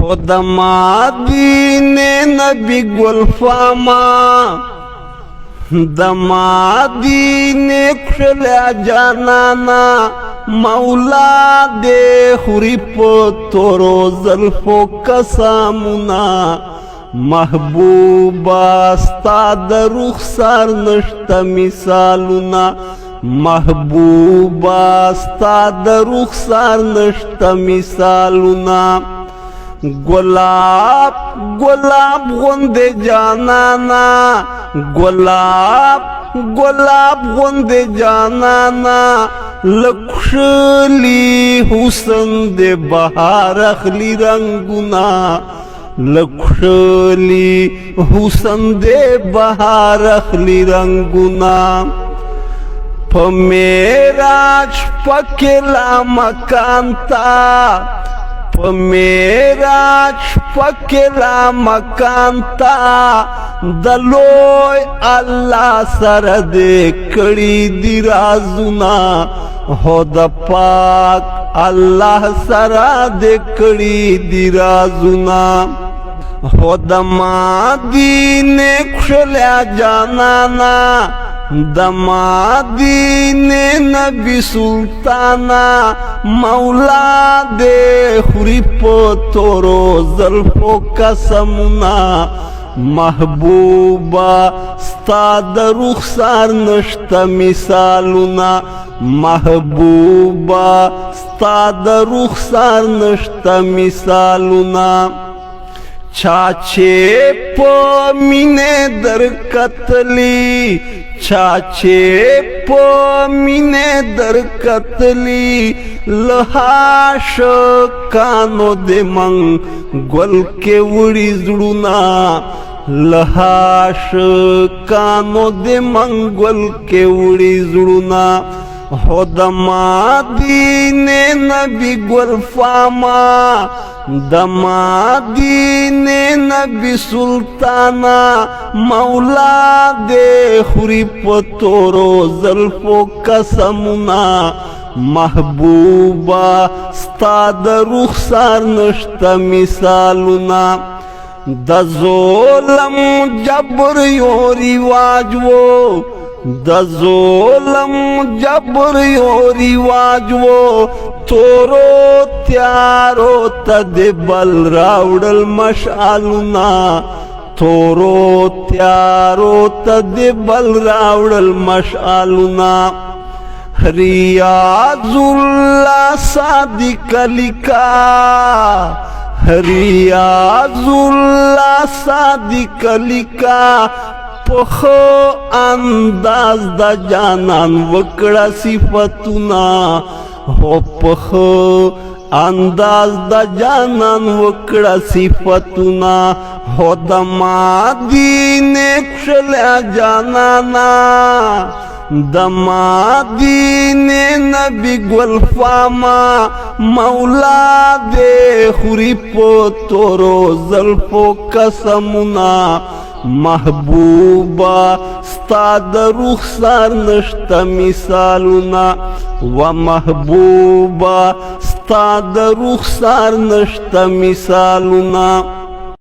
خدما دین نبی گلفاما دما دین کشلیا جانانا مولا دے خوری پتورو زلفو قسامنا محبوبا ستا د رخسار نشتا مثالنا محبوبا ستا د رخسار نشتا مثالنا گلاب گلاب غند جانانا گلاب گلاب غند جانانا لکشلی حسن دے بہار اخلی رنگنا لکشلی حسن دے بہار اخلی رنگنا پمیراج پکلا مکانتا پمیراج پکلا مکانتا دلوی اللہ سر دے کڑی دی رازونا ہو دا پاک اللہ سر دے کڑی دی رازونا ہو دا ما دین کشلیا جانانا دما دین نبی سلطانا مولا دے خوری پتورو زلفو قسمنا محبوبا ستا د رخسار نشتا مثالنا محبوبا ستا د رخسار نشتا مثالنا چاچے پا مینے در قتلی چاچے پا مینے در قتلی لحاش کانو دے منگ گل کے وڑی زڑونا لحاش کانو دے منگ گل کے وڑی زڑونا ہو دما دین نبی گلفاما دما دین نبی سلطانا مولا دے خوری پتورو زلفو قسمنا محبوبا ستا د رخسار نشتا مثالنا د ظلم جبر یو رواج وہ د ظلم جبر یو رواج وہ تورو تیارو تد بل راوڑل مشعلنا تورو تیارو تد بل راوڑل مشعلنا ریاض اللہ صادق لکا ریاض اللہ صادق لکا پخو انداز دا جانان وکڑا صفتنا ہو پخو انداز دا جانان وکڑا صفتنا ہو دما دین کشلیا جانانا دما دین نبی گلفاما مولا دے خوری پتورو زلفو قسمنا محبوبا ستا د رخسار نشتا مثالنا و محبوبا ستا د رخسار نشتا مثالنا